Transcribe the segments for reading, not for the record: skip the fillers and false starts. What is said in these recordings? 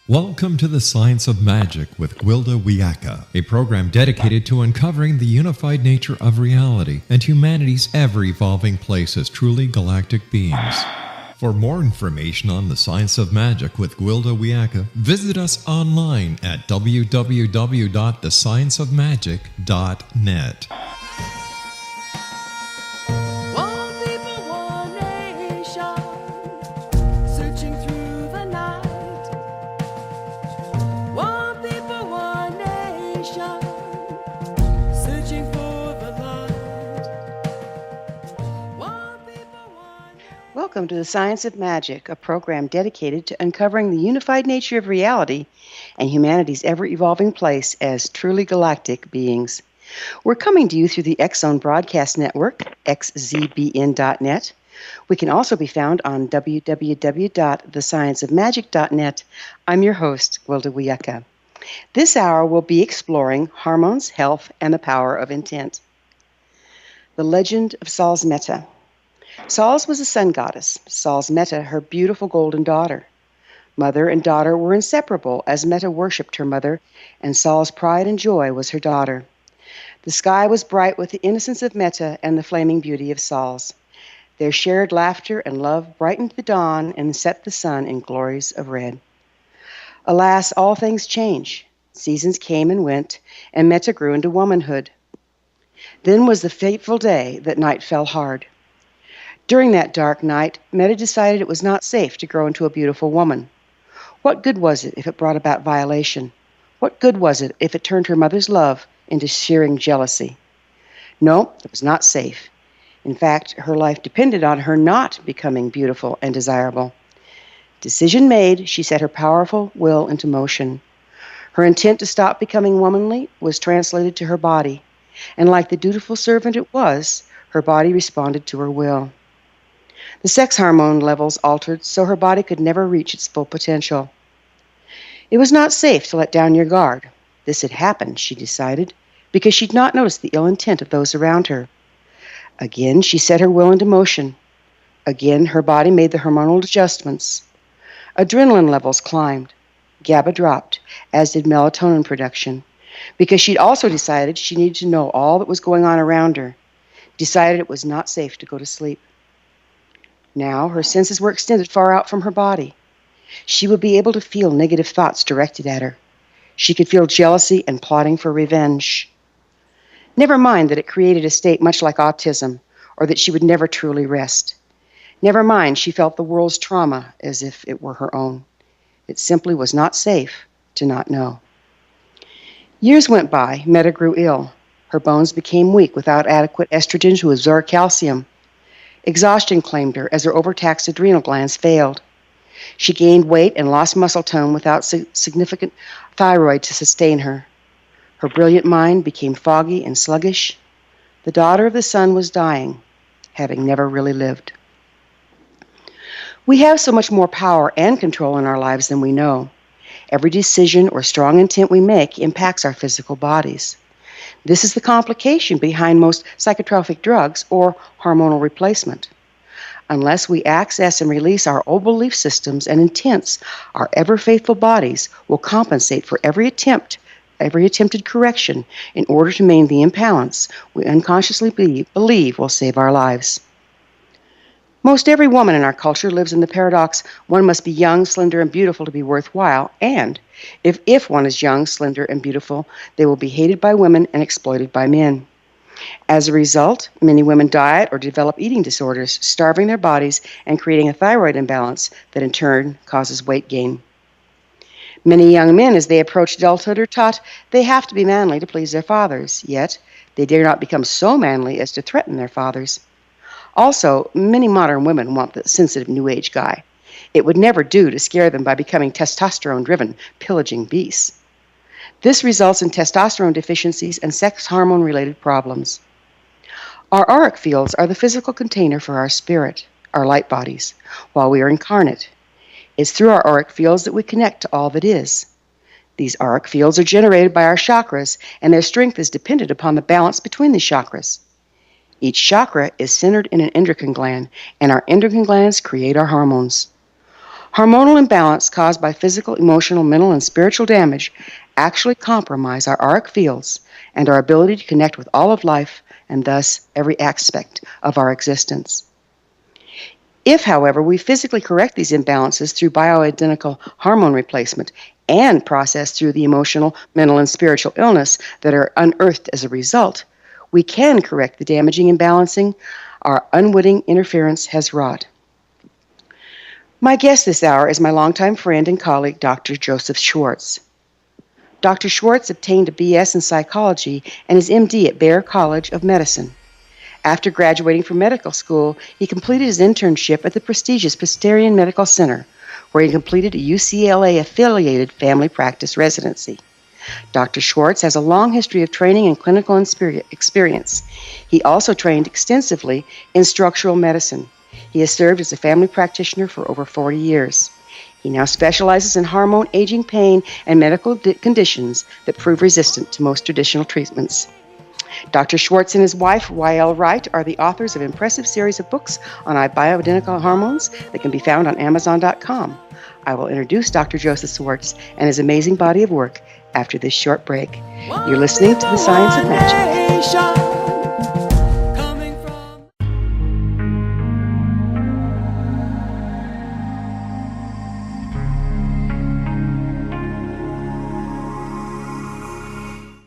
Welcome to the Science of Magic with Gwilda Wiyaka, a program dedicated to uncovering the unified nature of reality and humanity's ever-evolving place as truly galactic beings. For more information on the Science of Magic with Gwilda Wiyaka, visit us online at www.thescienceofmagic.net. Welcome to the Science of Magic, a program dedicated to uncovering the unified nature of reality and humanity's ever-evolving place as truly galactic beings. We're coming to you through the X-Zone Broadcast Network, xzbn.net. We can also be found on www.thescienceofmagic.net. I'm your host, Gwilda Wiyaka. This hour we'll be exploring hormones, health, and the power of intent. The legend of Swartz M.D. Swartz was a sun goddess, Swartz M.D, her beautiful golden daughter. Mother and daughter were inseparable as M.D worshipped her mother, and Swartz's pride and joy was her daughter. The sky was bright with the innocence of M.D and the flaming beauty of Swartz. Their shared laughter and love brightened the dawn and set the sun in glories of red. Alas, all things change. Seasons came and went, and M.D grew into womanhood. Then was the fateful day that night fell hard. During that dark night, M.D decided it was not safe to grow into a beautiful woman. What good was it if it brought about violation? What good was it if it turned her mother's love into searing jealousy? No, it was not safe. In fact, her life depended on her not becoming beautiful and desirable. Decision made, she set her powerful will into motion. Her intent to stop becoming womanly was translated to her body, and like the dutiful servant it was, her body responded to her will. The sex hormone levels altered so her body could never reach its full potential. It was not safe to let down your guard. This had happened, she decided, because she'd not noticed the ill intent of those around her. Again, she set her will into motion. Again, her body made the hormonal adjustments. Adrenaline levels climbed. GABA dropped, as did melatonin production, because she'd also decided she needed to know all that was going on around her, decided it was not safe to go to sleep. Now her senses were extended far out from her body. She would be able to feel negative thoughts directed at her. She could feel jealousy and plotting for revenge. Never mind that it created a state much like autism, or that she would never truly rest. Never mind she felt the world's trauma as if it were her own. It simply was not safe to not know. Years went by. M.D grew ill. Her bones became weak without adequate estrogen to absorb calcium. Exhaustion claimed her as her overtaxed adrenal glands failed. She gained weight and lost muscle tone without significant thyroid to sustain her. Her brilliant mind became foggy and sluggish. The daughter of the sun was dying, having never really lived. We have so much more power and control in our lives than we know. Every decision or strong intent we make impacts our physical bodies. This is the complication behind most psychotropic drugs or hormonal replacement. Unless we access and release our old belief systems and intents, our ever-faithful bodies will compensate for every attempted correction in order to maintain the imbalance we unconsciously believe will save our lives. Most every woman in our culture lives in the paradox one must be young, slender, and beautiful to be worthwhile, and if one is young, slender, and beautiful, they will be hated by women and exploited by men. As a result, many women diet or develop eating disorders, starving their bodies and creating a thyroid imbalance that in turn causes weight gain. Many young men, as they approach adulthood, are taught they have to be manly to please their fathers, yet they dare not become so manly as to threaten their fathers. Also, many modern women want the sensitive New Age guy. It would never do to scare them by becoming testosterone-driven, pillaging beasts. This results in testosterone deficiencies and sex hormone-related problems. Our auric fields are the physical container for our spirit, our light bodies, while we are incarnate. It's through our auric fields that we connect to all that is. These auric fields are generated by our chakras, and their strength is dependent upon the balance between the chakras. Each chakra is centered in an endocrine gland, and our endocrine glands create our hormones. Hormonal imbalance caused by physical, emotional, mental, and spiritual damage actually compromise our auric fields and our ability to connect with all of life and thus every aspect of our existence. If, however, we physically correct these imbalances through bioidentical hormone replacement and process through the emotional, mental, and spiritual illness that are unearthed as a result, we can correct the damaging imbalancing our unwitting interference has wrought. My guest this hour is my longtime friend and colleague, Dr. Joseph Swartz. Dr. Swartz obtained a BS in psychology and his MD at Bayer College of Medicine. After graduating from medical school, he completed his internship at the prestigious Presbyterian Medical Center, where he completed a UCLA-affiliated family practice residency. Dr. Swartz has a long history of training and clinical experience. He also trained extensively in structural medicine. He has served as a family practitioner for over 40 years. He now specializes in hormone, aging, pain, and medical conditions that prove resistant to most traditional treatments. Dr. Swartz and his wife, Y.L. Wright, are the authors of an impressive series of books on bioidentical hormones that can be found on Amazon.com. I will introduce Dr. Joseph Swartz and his amazing body of work after this short break. You're listening to The Science of Magic.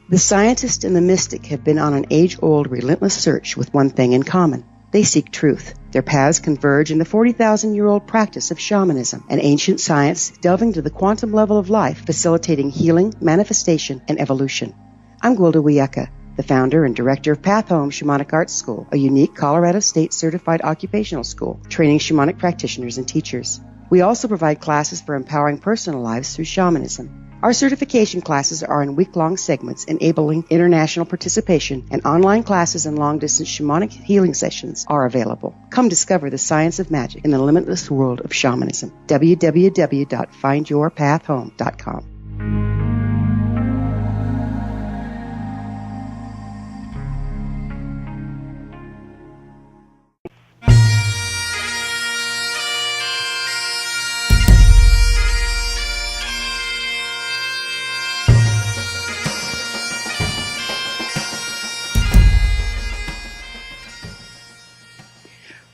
The scientist and the mystic have been on an age-old, relentless search with one thing in common. They seek truth. Their paths converge in the 40,000-year-old practice of shamanism, an ancient science delving to the quantum level of life, facilitating healing, manifestation, and evolution. I'm Gwilda Wiyaka, the founder and director of Path Home Shamanic Arts School, a unique Colorado State-certified occupational school training shamanic practitioners and teachers. We also provide classes for empowering personal lives through shamanism. Our certification classes are in week-long segments enabling international participation, and online classes and long-distance shamanic healing sessions are available. Come discover the science of magic in the limitless world of shamanism. www.findyourpathhome.com.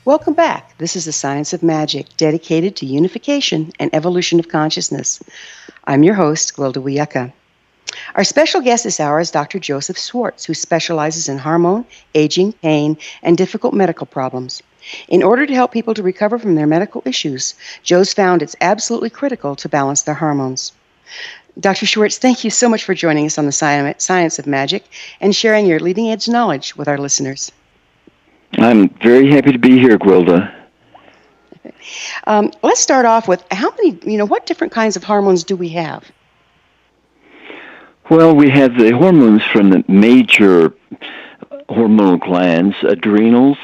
Welcome back. This is the Science of Magic, dedicated to unification and evolution of consciousness. I'm your host, Gwilda Wiyaka. Our special guest this hour is Dr. Joseph Swartz, who specializes in hormone, aging, pain, and difficult medical problems. In order to help people to recover from their medical issues, Joe's found it's absolutely critical to balance their hormones. Dr. Swartz, thank you so much for joining us on the Science of Magic and sharing your leading-edge knowledge with our listeners. I'm very happy to be here, Gwilda. Let's start off with what different kinds of hormones do we have? Well, we have the hormones from the major hormonal glands, adrenals,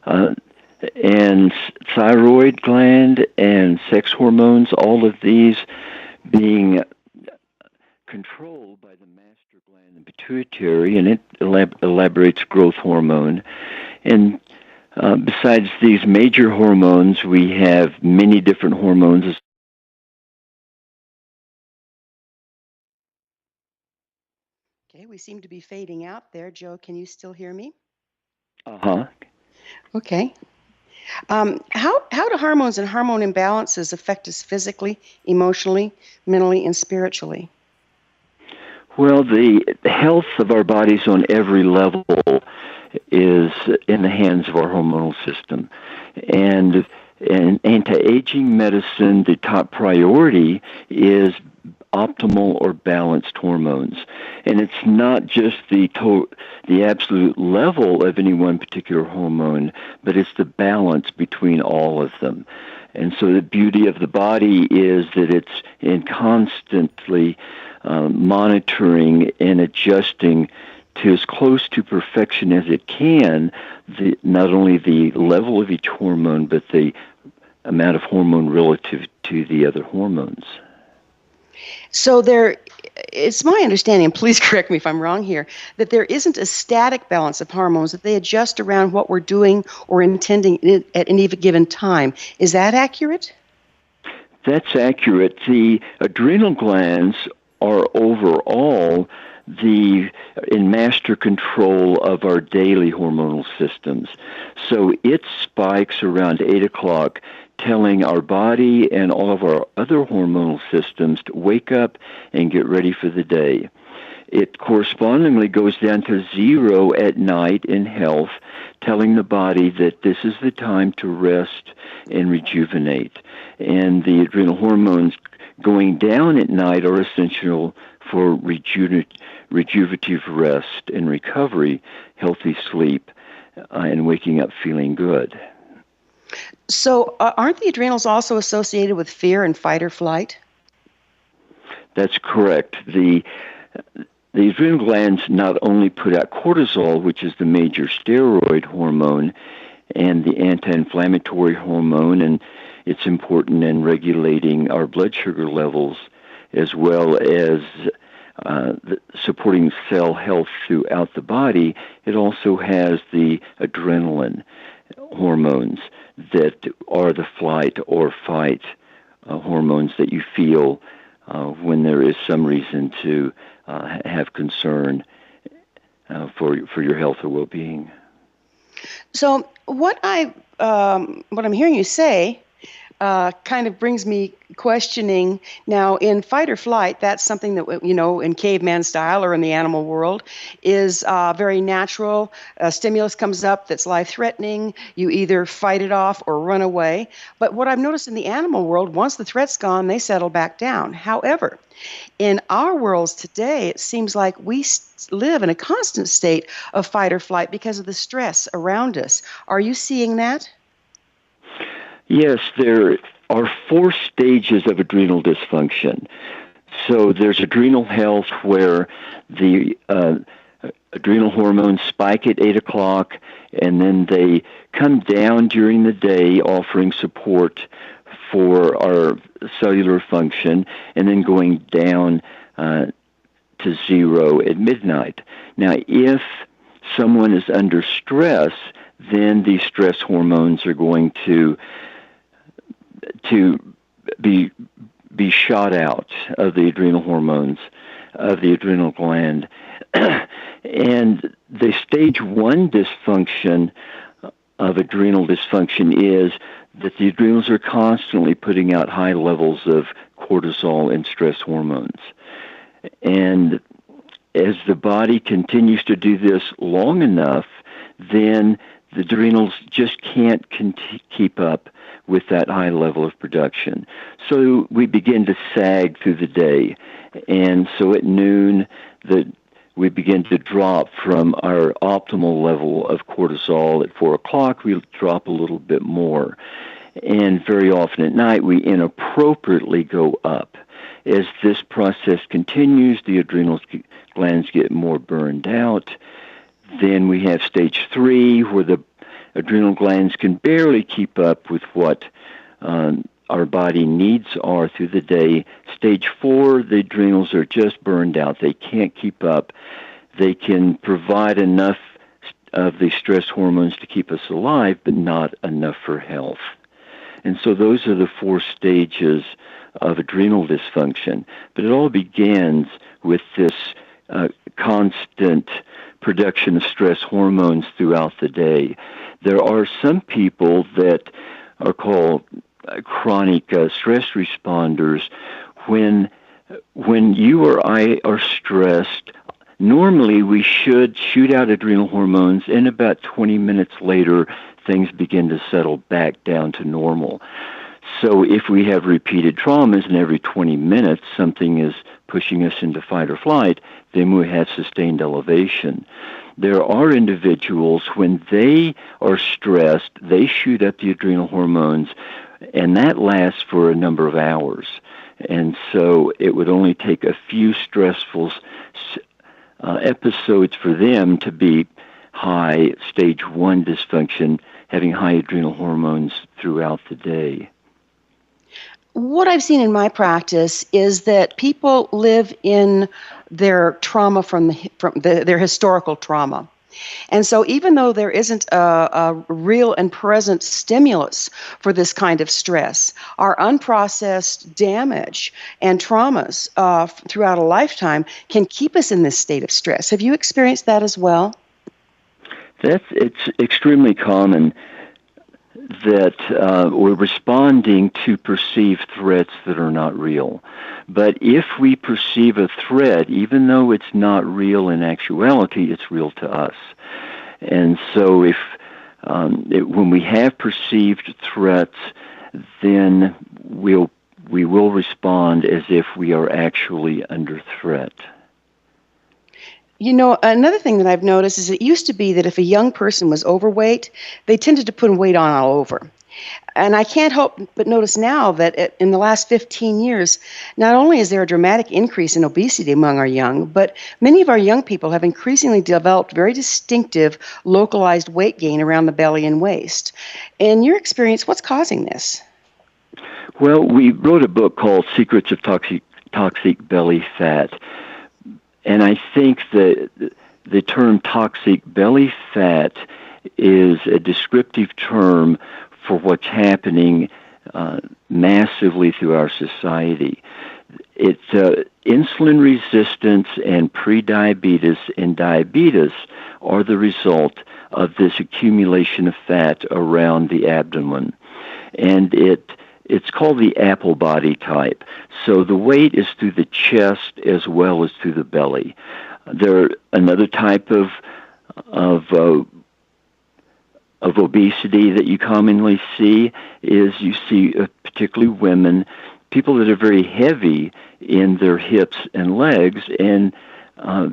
and thyroid gland, and sex hormones, all of these being controlled by the master gland, the pituitary, and it elaborates growth hormone. And besides these major hormones, we have many different hormones. Okay, we seem to be fading out there. Joe, can you still hear me? Uh-huh. Okay. How do hormones and hormone imbalances affect us physically, emotionally, mentally, and spiritually? Well, the health of our bodies on every level is in the hands of our hormonal system. And in anti-aging medicine, the top priority is optimal or balanced hormones. And it's not just the absolute level of any one particular hormone, but it's the balance between all of them. And so the beauty of the body is that it's in constantly monitoring and adjusting to as close to perfection as it can, not only the level of each hormone, but the amount of hormone relative to the other hormones. So it's my understanding, and please correct me if I'm wrong here, that there isn't a static balance of hormones, that they adjust around what we're doing or intending at any given time. Is that accurate? That's accurate. The adrenal glands are overall in master control of our daily hormonal systems. So it spikes around 8 o'clock, telling our body and all of our other hormonal systems to wake up and get ready for the day. It correspondingly goes down to 0 at night in health, telling the body that this is the time to rest and rejuvenate. And the adrenal hormones going down at night are essential for rejuvenative rest and recovery, healthy sleep, and waking up feeling good. So aren't the adrenals also associated with fear and fight or flight? That's correct. The adrenal glands not only put out cortisol, which is the major steroid hormone, and the anti-inflammatory hormone, and it's important in regulating our blood sugar levels, as well as supporting cell health throughout the body. It also has the adrenaline hormones that are the flight or fight hormones that you feel when there is some reason to have concern for your health or well-being. So what I'm hearing you say kind of brings me questioning. Now, in fight or flight, that's something that, in caveman style or in the animal world is very natural. A stimulus comes up that's life-threatening. You either fight it off or run away. But what I've noticed in the animal world, once the threat's gone, they settle back down. However, in our worlds today, it seems like we live in a constant state of fight or flight because of the stress around us. Are you seeing that? Yes, there are 4 stages of adrenal dysfunction. So there's adrenal health, where the adrenal hormones spike at 8 o'clock, and then they come down during the day, offering support for our cellular function, and then going down to 0 at midnight. Now, if someone is under stress, then these stress hormones are going to be shot out of the adrenal hormones of the adrenal gland. And the stage 1 dysfunction of adrenal dysfunction is that the adrenals are constantly putting out high levels of cortisol and stress hormones. And as the body continues to do this long enough, then the adrenals just can't keep up with that high level of production. So we begin to sag through the day. And so at noon, we begin to drop from our optimal level of cortisol. At 4 o'clock, we drop a little bit more. And very often at night, we inappropriately go up. As this process continues, the adrenal glands get more burned out. Then we have stage 3, where the adrenal glands can barely keep up with what our body needs are through the day. Stage 4, the adrenals are just burned out. They can't keep up. They can provide enough of the stress hormones to keep us alive, but not enough for health. And so those are the 4 stages of adrenal dysfunction. But it all begins with this constant production of stress hormones throughout the day. There are some people that are called chronic stress responders. When you or I are stressed, normally we should shoot out adrenal hormones, and about 20 minutes later, things begin to settle back down to normal. So if we have repeated traumas and every 20 minutes something is pushing us into fight or flight, then we have sustained elevation. There are individuals, when they are stressed, they shoot up the adrenal hormones, and that lasts for a number of hours. And so it would only take a few stressful episodes for them to be high stage 1 dysfunction, having high adrenal hormones throughout the day. What I've seen in my practice is that people live in their trauma from their historical trauma. And so even though there isn't a real and present stimulus for this kind of stress, our unprocessed damage and traumas throughout a lifetime can keep us in this state of stress. Have you experienced that as well? It's extremely common that we're responding to perceived threats that are not real. But if we perceive a threat, even though it's not real in actuality, it's real to us. And so when we have perceived threats, then we will respond as if we are actually under threat. You know, another thing that I've noticed is it used to be that if a young person was overweight, they tended to put weight on all over. And I can't help but notice now that in the last 15 years, not only is there a dramatic increase in obesity among our young, but many of our young people have increasingly developed very distinctive, localized weight gain around the belly and waist. In your experience, what's causing this? Well, we wrote a book called Secrets of Toxic Belly Fat. And I think that the term toxic belly fat is a descriptive term for what's happening massively through our society. It's insulin resistance and prediabetes and diabetes are the result of this accumulation of fat around the abdomen. And it's called the apple body type. So the weight is through the chest as well as through the belly. Another type of obesity that you commonly see is you see particularly women, people that are very heavy in their hips and legs and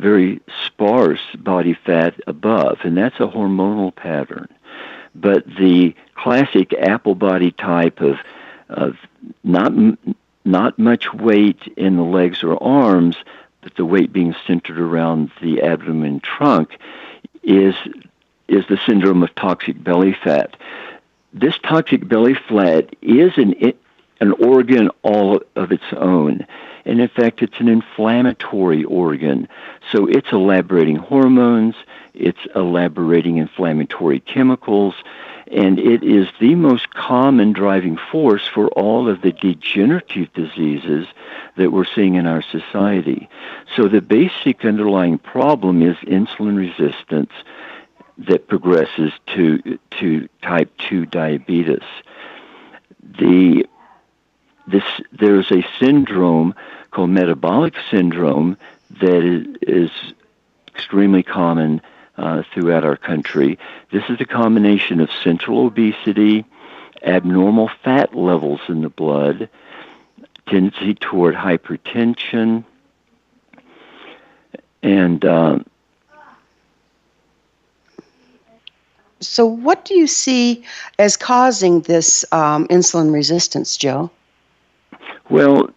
very sparse body fat above, and that's a hormonal pattern. But the classic apple body type of not much weight in the legs or arms, but the weight being centered around the abdomen trunk is the syndrome of toxic belly fat. This toxic belly fat is an organ all of its own. And in fact, it's an inflammatory organ. So it's elaborating hormones, it's elaborating inflammatory chemicals, and it is the most common driving force for all of the degenerative diseases that we're seeing in our society. So the basic underlying problem is insulin resistance that progresses to type 2 diabetes. There's a syndrome called metabolic syndrome that is extremely common throughout our country. This is a combination of central obesity, abnormal fat levels in the blood, tendency toward hypertension, and so what do you see as causing this insulin resistance, Joe? Well,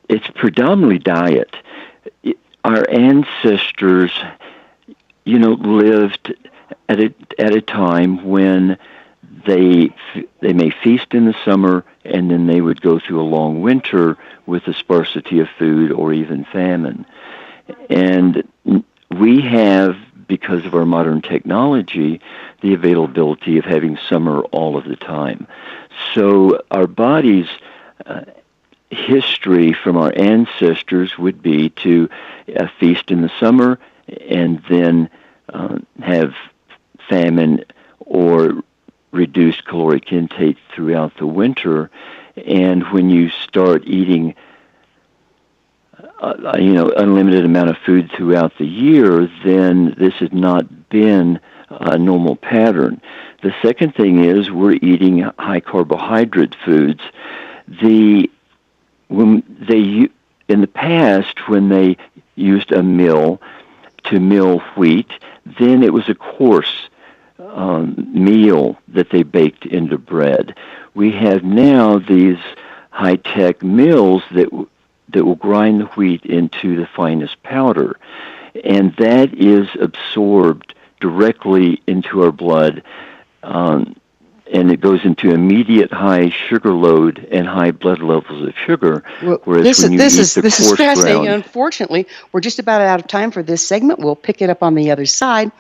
it's predominantly diet. Our ancestors, lived at a time when they may feast in the summer, and then they would go through a long winter with a sparsity of food or even famine. And we have, because of our modern technology, the availability of having summer all of the time. So our body's history from our ancestors would be to feast in the summer and then have famine or reduced caloric intake throughout the winter. And when you start eating unlimited amount of food throughout the year, then this has not been a normal pattern. The second thing is we're eating high carbohydrate foods. In the past, when they used a mill to mill wheat, then it was a coarse meal that they baked into bread. We have now these high-tech mills that will grind the wheat into the finest powder, and that is absorbed directly into our blood, and then it goes into immediate high sugar load and high blood levels of sugar. Well, whereas this when you is eat this the is coarse fascinating. ground, Unfortunately, we're just about out of time for this segment. We'll pick it up on the other side.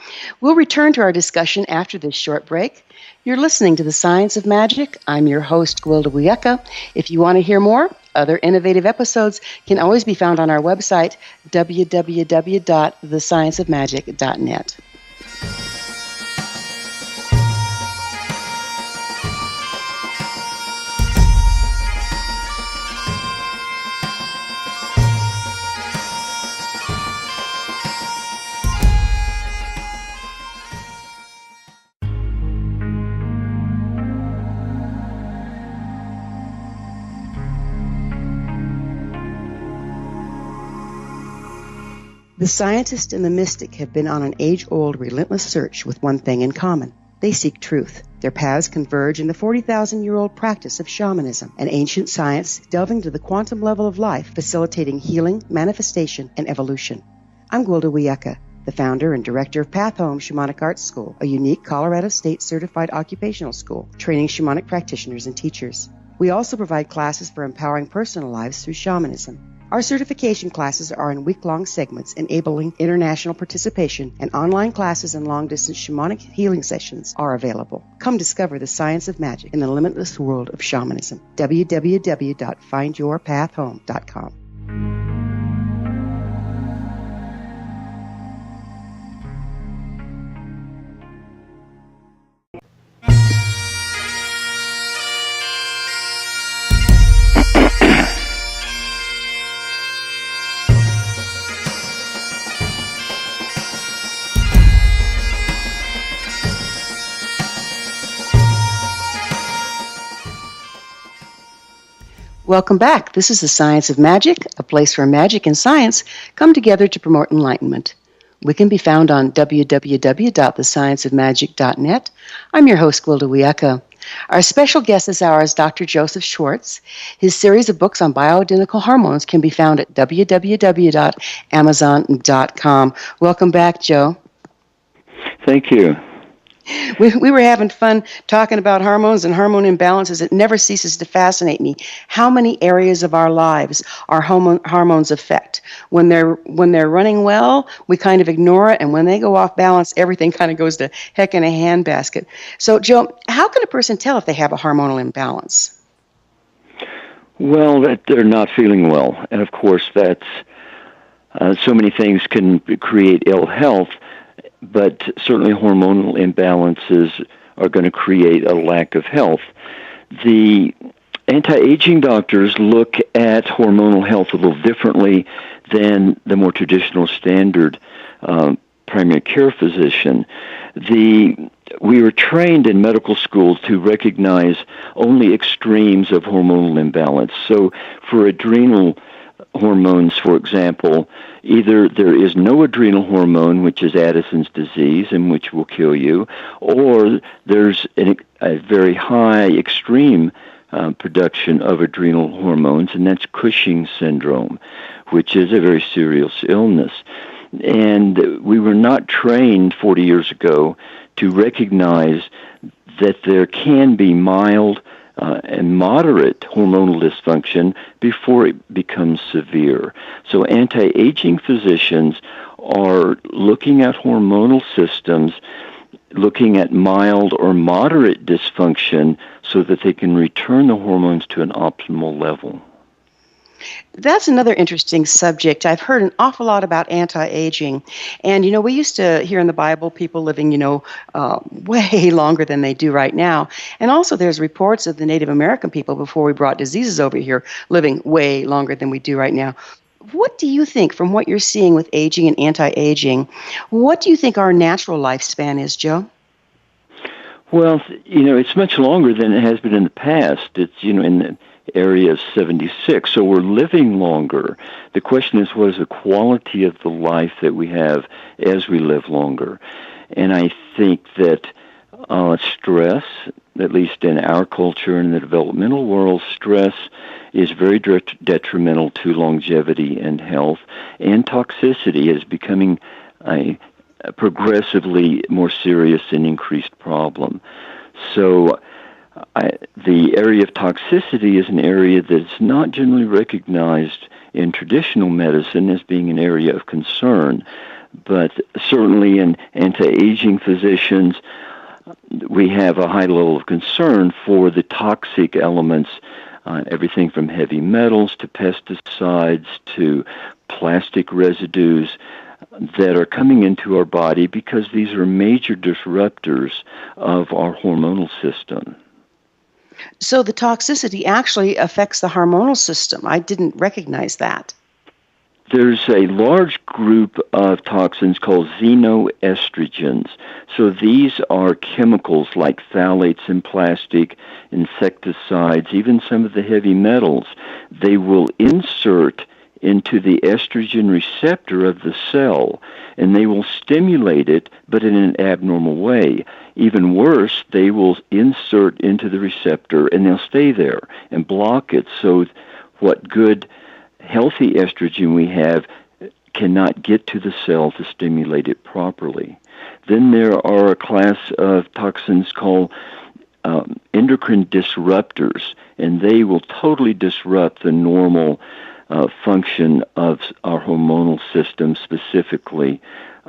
We'll return to our discussion after this short break. You're listening to The Science of Magic. I'm your host, Gwilda Wiyaka. If you want to hear more, other innovative episodes can always be found on our website, www.thescienceofmagic.net. The scientist and the mystic have been on an age-old, relentless search with one thing in common. They seek truth. Their paths converge in the 40,000-year-old practice of shamanism, an ancient science delving to the quantum level of life, facilitating healing, manifestation, and evolution. I'm Gwilda Wiyaka, the founder and director of Path Home Shamanic Arts School, a unique Colorado State-certified occupational school training shamanic practitioners and teachers. We also provide classes for empowering personal lives through shamanism. Our certification classes are in week-long segments enabling international participation, and online classes and long-distance shamanic healing sessions are available. Come discover the science of magic in the limitless world of shamanism. www.findyourpathhome.com. Welcome back. This is The Science of Magic, a place where magic and science come together to promote enlightenment. We can be found on www.thescienceofmagic.net. I'm your host, Gwilda Wiyaka. Our special guest this hour is Dr. Joseph Swartz. His series of books on bioidentical hormones can be found at www.amazon.com. Welcome back, Joe. thank you. We were having fun talking about hormones and hormone imbalances. It never ceases to fascinate me how many areas of our lives our hormones affect. When they're running well, we kind of ignore it, and when they go off balance, everything kind of goes to heck in a handbasket. So, Joe, how can a person tell if they have a hormonal imbalance? Well, that they're not feeling well, and of course, that's so many things can create ill health. But certainly hormonal imbalances are going to create a lack of health. The anti-aging doctors look at hormonal health a little differently than the more traditional standard primary care physician. We were trained in medical school to recognize only extremes of hormonal imbalance. So for adrenal hormones, for example, either there is no adrenal hormone, which is Addison's disease and which will kill you, or there's a very high extreme production of adrenal hormones, and that's Cushing's syndrome, which is a very serious illness. And we were not trained 40 years ago to recognize that there can be mild and moderate hormonal dysfunction before it becomes severe. So anti-aging physicians are looking at hormonal systems, looking at mild or moderate dysfunction so that they can return the hormones to an optimal level. That's another interesting subject. I've heard an awful lot about anti-aging. And, we used to hear in the Bible people living, way longer than they do right now. And also there's reports of the Native American people before we brought diseases over here living way longer than we do right now. What do you think, from what you're seeing with aging and anti-aging, what do you think our natural lifespan is, Joe? Well, it's much longer than it has been in the past. It's, in the area of 76, so we're living longer. The question is, what is the quality of the life that we have as we live longer? And I think that stress, at least in our culture and the developmental world, stress is very detrimental to longevity and health, and toxicity is becoming a progressively more serious and increased problem. So The area of toxicity is an area that's not generally recognized in traditional medicine as being an area of concern, but certainly in anti-aging physicians, we have a high level of concern for the toxic elements, everything from heavy metals to pesticides to plastic residues that are coming into our body because these are major disruptors of our hormonal system. So the toxicity actually affects the hormonal system. I didn't recognize that. There's a large group of toxins called xenoestrogens. So these are chemicals like phthalates in plastic, insecticides, even some of the heavy metals. They will insert into the estrogen receptor of the cell, and they will stimulate it, but in an abnormal way. Even worse, they will insert into the receptor, and they'll stay there and block it, so what good, healthy estrogen we have cannot get to the cell to stimulate it properly. Then there are a class of toxins called endocrine disruptors, and they will totally disrupt the normal function of our hormonal system, specifically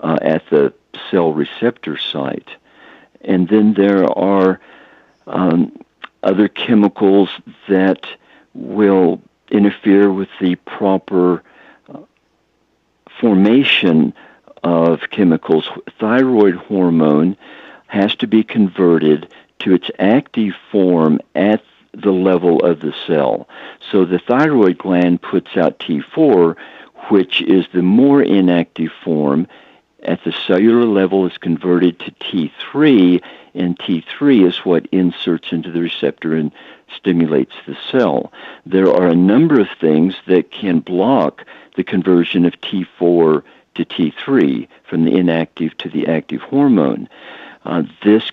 at the cell receptor site. And then there are other chemicals that will interfere with the proper formation of chemicals. Thyroid hormone has to be converted to its active form at the level of the cell. So the thyroid gland puts out T4, which is the more inactive form. At the cellular level, is converted to T3, and T3 is what inserts into the receptor and stimulates the cell. There are a number of things that can block the conversion of T4 to T3, from the inactive to the active hormone. This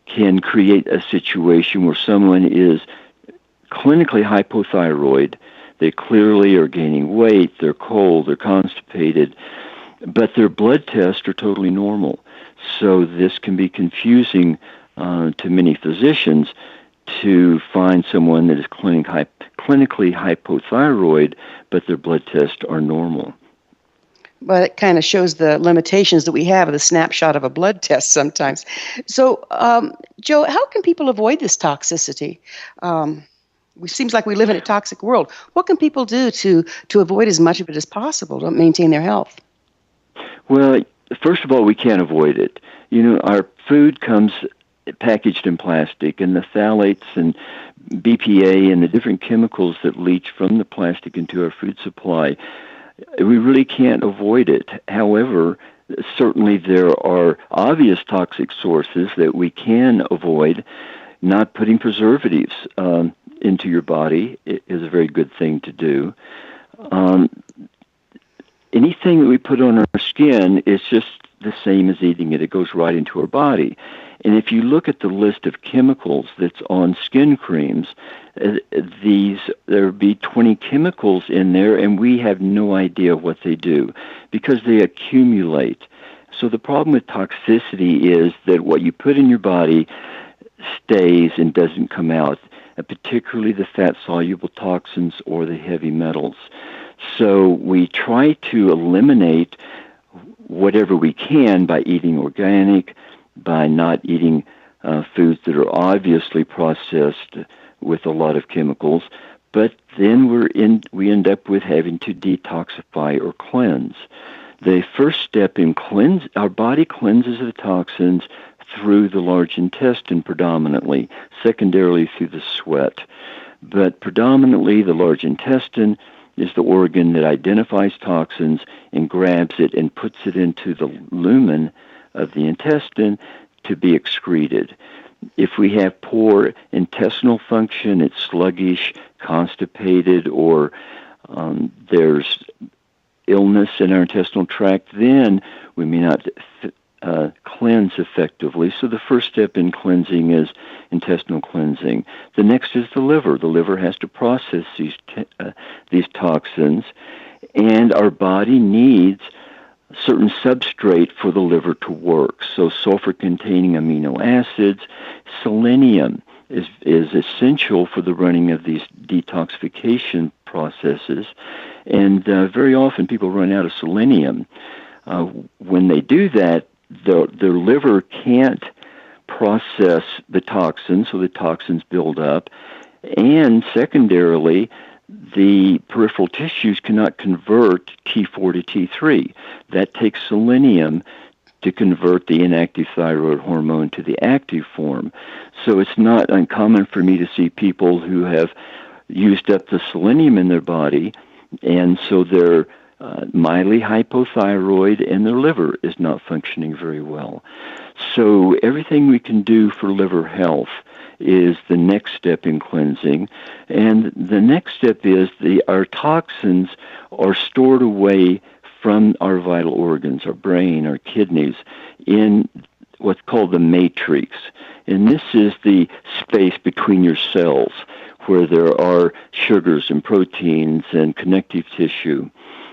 can create a situation where someone is clinically hypothyroid. They clearly are gaining weight, they're cold, they're constipated, but their blood tests are totally normal. So this can be confusing to many physicians to find someone that is clinically hypothyroid, but their blood tests are normal. Well, it kind of shows the limitations that we have of the snapshot of a blood test sometimes. So, Joe, how can people avoid this toxicity? It seems like we live in a toxic world. What can people do to avoid as much of it as possible to maintain their health? Well, first of all, we can't avoid it. You know, our food comes packaged in plastic, and the phthalates and BPA and the different chemicals that leach from the plastic into our food supply, we really can't avoid it. However, certainly there are obvious toxic sources that we can avoid. Not putting preservatives into your body is a very good thing to do. Anything that we put on our skin is just the same as eating it. It goes right into our body. And if you look at the list of chemicals that's on skin creams, there would be 20 chemicals in there, and we have no idea what they do because they accumulate. So the problem with toxicity is that what you put in your body stays and doesn't come out, particularly the fat-soluble toxins or the heavy metals. So we try to eliminate whatever we can by eating organic, by not eating foods that are obviously processed with a lot of chemicals, but then we end up with having to detoxify or cleanse. The first step in our body cleanses the toxins through the large intestine predominantly, secondarily through the sweat. But predominantly the large intestine is the organ that identifies toxins and grabs it and puts it into the lumen of the intestine to be excreted. If we have poor intestinal function, it's sluggish, constipated, or there's illness in our intestinal tract, then we may not cleanse effectively. So the first step in cleansing is intestinal cleansing. The next is the liver. The liver has to process these toxins, and our body needs certain substrate for the liver to work. So sulfur-containing amino acids, selenium is essential for the running of these detoxification processes. And very often people run out of selenium. When they do that, their liver can't process the toxins, so the toxins build up. And secondarily, the peripheral tissues cannot convert T4 to T3. That takes selenium to convert the inactive thyroid hormone to the active form. So it's not uncommon for me to see people who have used up the selenium in their body, and so they're mildly hypothyroid, and their liver is not functioning very well. So everything we can do for liver health is the next step in cleansing. And the next step is our toxins are stored away from our vital organs, our brain, our kidneys, in what's called the matrix. And this is the space between your cells where there are sugars and proteins and connective tissue.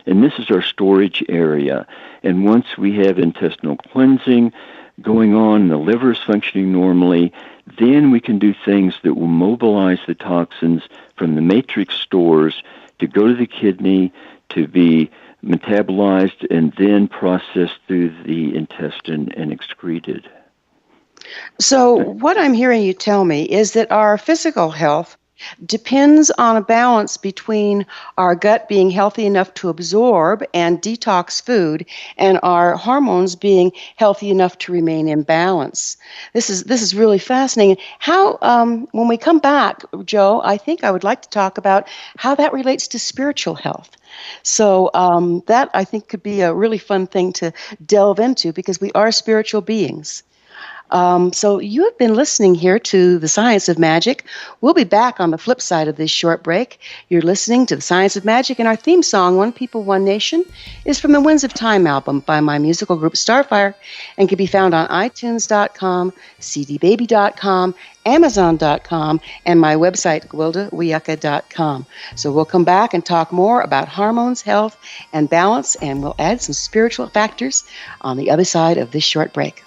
And this is our storage area. And once we have intestinal cleansing going on and the liver is functioning normally, then we can do things that will mobilize the toxins from the matrix stores to go to the kidney, to be metabolized, and then processed through the intestine and excreted. So what I'm hearing you tell me is that our physical health depends on a balance between our gut being healthy enough to absorb and detox food and our hormones being healthy enough to remain in balance. This is really fascinating. How, when we come back, Joe, I think I would like to talk about how that relates to spiritual health. So that, I think, could be a really fun thing to delve into because we are spiritual beings. So you have been listening here to The Science of Magic. We'll be back on the flip side of this short break. You're listening to The Science of Magic, and our theme song, One People, One Nation, is from the Winds of Time album by my musical group Starfire and can be found on iTunes.com, cdbaby.com, Amazon.com, and my website, GwildaWiyaka.com. So we'll come back and talk more about hormones, health, and balance, and we'll add some spiritual factors on the other side of this short break.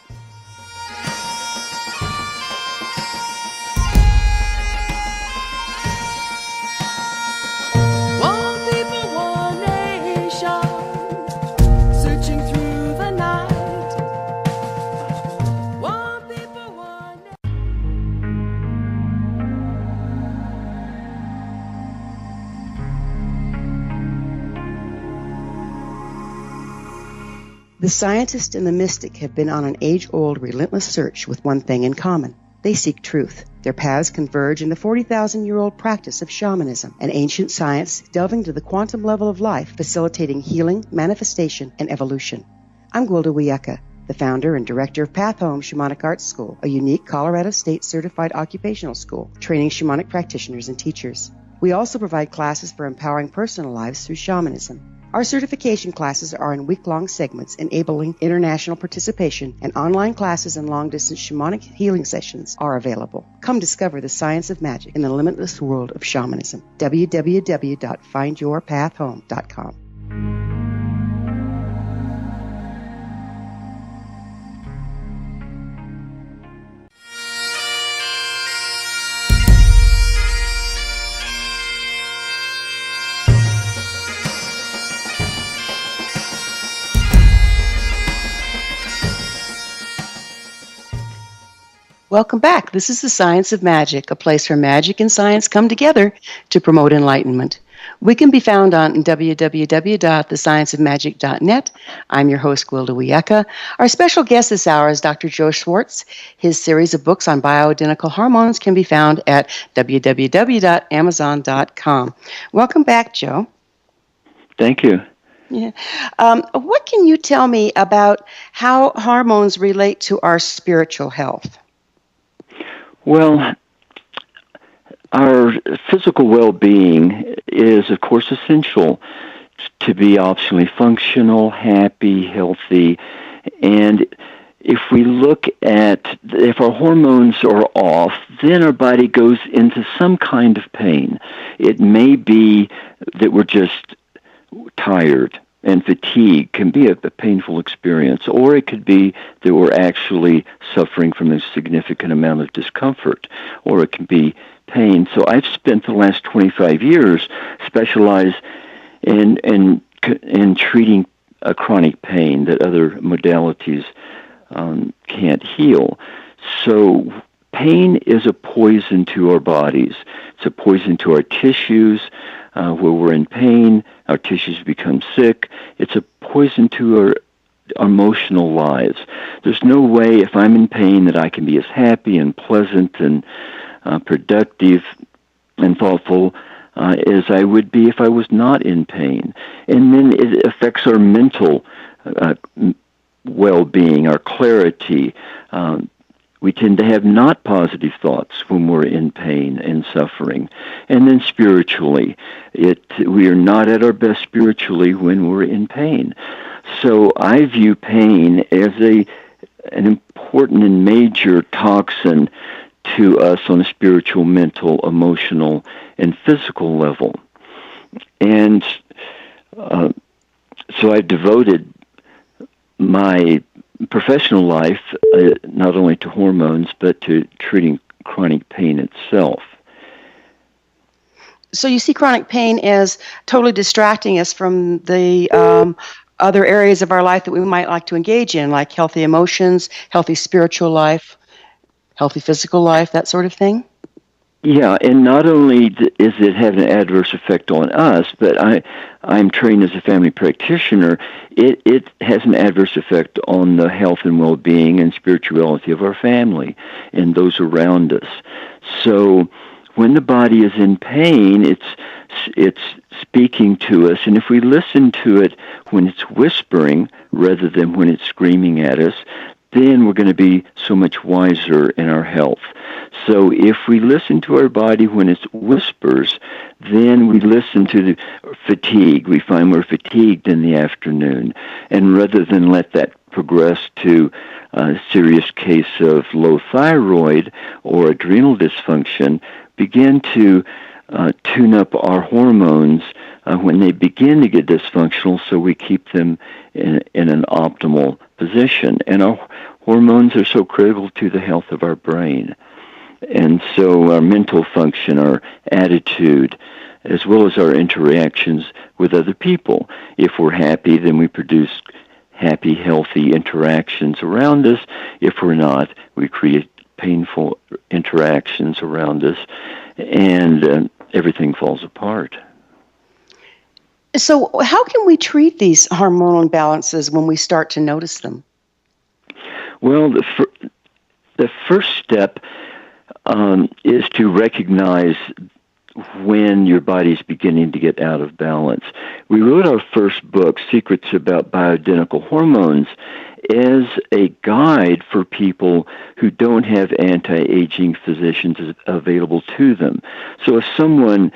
The scientist and the mystic have been on an age-old, relentless search with one thing in common. They seek truth. Their paths converge in the 40,000-year-old practice of shamanism, an ancient science delving to the quantum level of life, facilitating healing, manifestation, and evolution. I'm Gwilda Wiyaka, the founder and director of Path Home Shamanic Arts School, a unique Colorado State-certified occupational school, training shamanic practitioners and teachers. We also provide classes for empowering personal lives through shamanism. Our certification classes are in week-long segments enabling international participation, and online classes and long-distance shamanic healing sessions are available. Come discover the science of magic in the limitless world of shamanism. www.findyourpathhome.com. Welcome back. This is The Science of Magic, a place where magic and science come together to promote enlightenment. We can be found on www.thescienceofmagic.net. I'm your host, Gwilda Wiyaka. Our special guest this hour is Dr. Joe Swartz. His series of books on bioidentical hormones can be found at www.amazon.com. Welcome back, Joe. Thank you. Yeah. What can you tell me about how hormones relate to our spiritual health? Well, our physical well-being is, of course, essential to be optimally functional, happy, healthy. And if we look at, if our hormones are off, then our body goes into some kind of pain. It may be that we're just tired, and fatigue can be a painful experience, or it could be that we're actually suffering from a significant amount of discomfort, or it can be pain. So I've spent the last 25 years specialized in treating a chronic pain that other modalities can't heal. So pain is a poison to our bodies. It's a poison to our tissues. Where we're in pain, our tissues become sick. It's a poison to our emotional lives. There's no way, if I'm in pain, that I can be as happy and pleasant and productive and thoughtful as I would be if I was not in pain. And then it affects our mental well-being, our clarity. We tend to have not positive thoughts when we're in pain and suffering. And then spiritually, we are not at our best spiritually when we're in pain. So I view pain as an important and major toxin to us on a spiritual, mental, emotional, and physical level. And so I've devoted my professional life not only to hormones, but to treating chronic pain itself. So you see chronic pain as totally distracting us from the other areas of our life that we might like to engage in, like healthy emotions, healthy spiritual life, healthy physical life, that sort of thing? Yeah, and not only is it having an adverse effect on us, but I'm trained as a family practitioner. It has an adverse effect on the health and well-being and spirituality of our family and those around us. So when the body is in pain, it's speaking to us, and if we listen to it when it's whispering rather than when it's screaming at us, then we're going to be so much wiser in our health. So if we listen to our body when it whispers, then we listen to the fatigue. We find we're fatigued in the afternoon. And rather than let that progress to a serious case of low thyroid or adrenal dysfunction, begin to tune up our hormones when they begin to get dysfunctional, so we keep them in an optimal position. And our hormones are so critical to the health of our brain. And so our mental function, our attitude, as well as our interactions with other people. If we're happy, then we produce happy, healthy interactions around us. If we're not, we create painful interactions around us, and everything falls apart. So how can we treat these hormonal imbalances when we start to notice them? Well, the first step is to recognize when your body's beginning to get out of balance. We wrote our first book, Secrets About Bioidentical Hormones, as a guide for people who don't have anti-aging physicians available to them. So if someone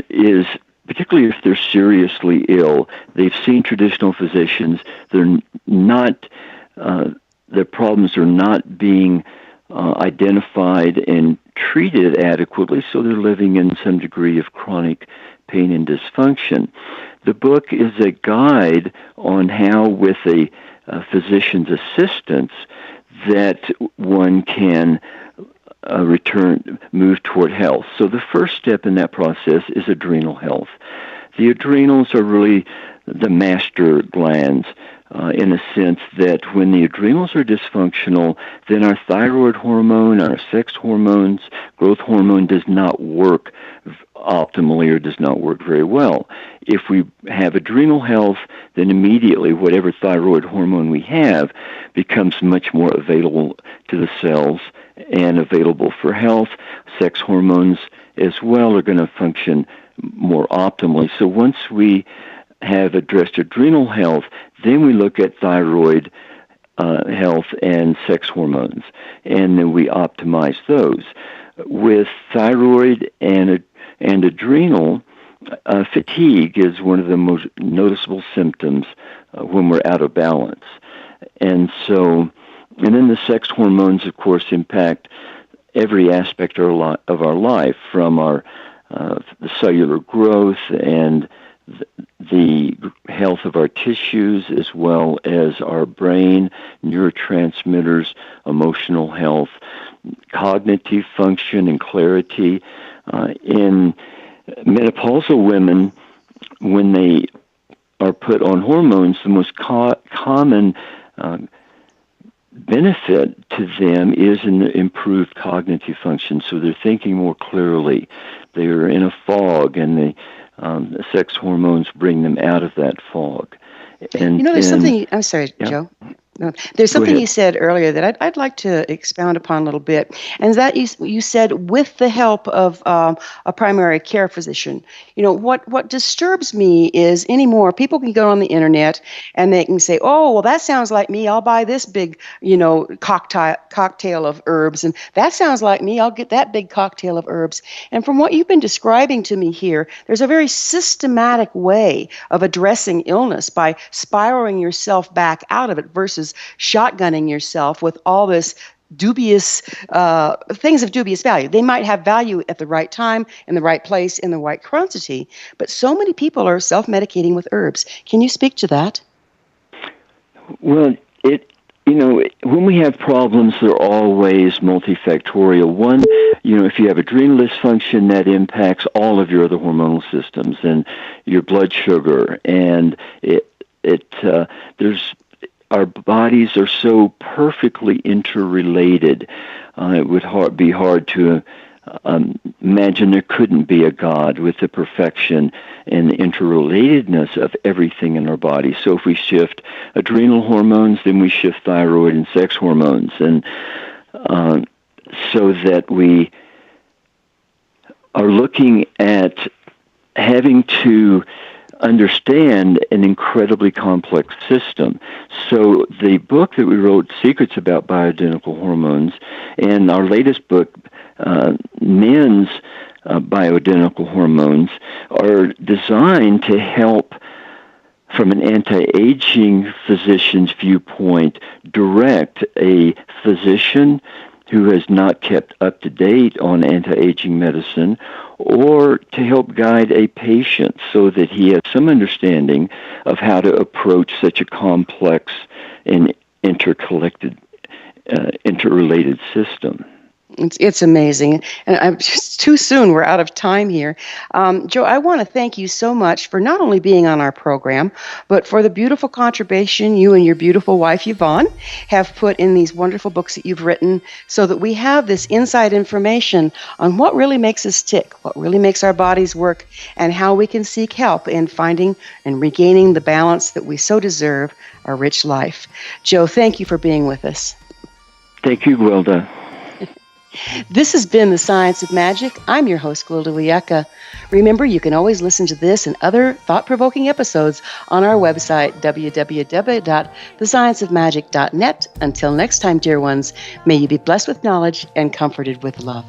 is, particularly if they're seriously ill, they've seen traditional physicians, they're not, their problems are not being identified and treated adequately, so they're living in some degree of chronic pain and dysfunction. The book is a guide on how, with a physician's assistance, that one can move toward health. So the first step in that process is adrenal health. The adrenals are really the master glands, in a sense that when the adrenals are dysfunctional, then our thyroid hormone, our sex hormones, growth hormone does not work optimally or does not work very well. If we have adrenal health, then immediately whatever thyroid hormone we have becomes much more available to the cells and available for health. Sex hormones as well are going to function more optimally. So once we have addressed adrenal health, then we look at thyroid health and sex hormones, and then we optimize those. With thyroid and adrenal, fatigue is one of the most noticeable symptoms when we're out of balance. And then the sex hormones, of course, impact every aspect of our life, from our the cellular growth and the health of our tissues as well as our brain, neurotransmitters, emotional health, cognitive function and clarity. In menopausal women, when they are put on hormones, the most common benefit to them is an improved cognitive function. So they're thinking more clearly. They're in a fog, and the sex hormones bring them out of that fog. And there's something. I'm sorry, yeah. Joe. No, there's something you said earlier that I'd like to expound upon a little bit, and that you said with the help of a primary care physician. What disturbs me is anymore people can go on the internet and they can say, oh, well, that sounds like me. I'll buy this big, cocktail of herbs, and that sounds like me. I'll get that big cocktail of herbs. And from what you've been describing to me here, there's a very systematic way of addressing illness by spiraling yourself back out of it versus shotgunning yourself with all this dubious things of dubious value. They might have value at the right time, in the right place, in the right quantity, but so many people are self-medicating with herbs. Can you speak to that? Well, when we have problems, they're always multifactorial. One, if you have adrenal dysfunction, that impacts all of your other hormonal systems and your blood sugar, and our bodies are so perfectly interrelated. It would be hard to imagine there couldn't be a God with the perfection and the interrelatedness of everything in our body. So if we shift adrenal hormones, then we shift thyroid and sex hormones, and so that we are looking at having to understand an incredibly complex system. So the book that we wrote, Secrets About Bioidentical Hormones, and our latest book, Men's Bioidentical Hormones, are designed to help, from an anti-aging physician's viewpoint, direct a physician who has not kept up to date on anti-aging medicine, or to help guide a patient so that he has some understanding of how to approach such a complex and interrelated system. It's amazing. And I'm just too soon. We're out of time here. Joe, I want to thank you so much for not only being on our program, but for the beautiful contribution you and your beautiful wife, Yvonne, have put in these wonderful books that you've written so that we have this inside information on what really makes us tick, what really makes our bodies work, and how we can seek help in finding and regaining the balance that we so deserve, our rich life. Joe, thank you for being with us. Thank you, Gwilda. This has been The Science of Magic. I'm your host, Gwilda Wiyaka. Remember, you can always listen to this and other thought-provoking episodes on our website, www.thescienceofmagic.net. Until next time, dear ones, may you be blessed with knowledge and comforted with love.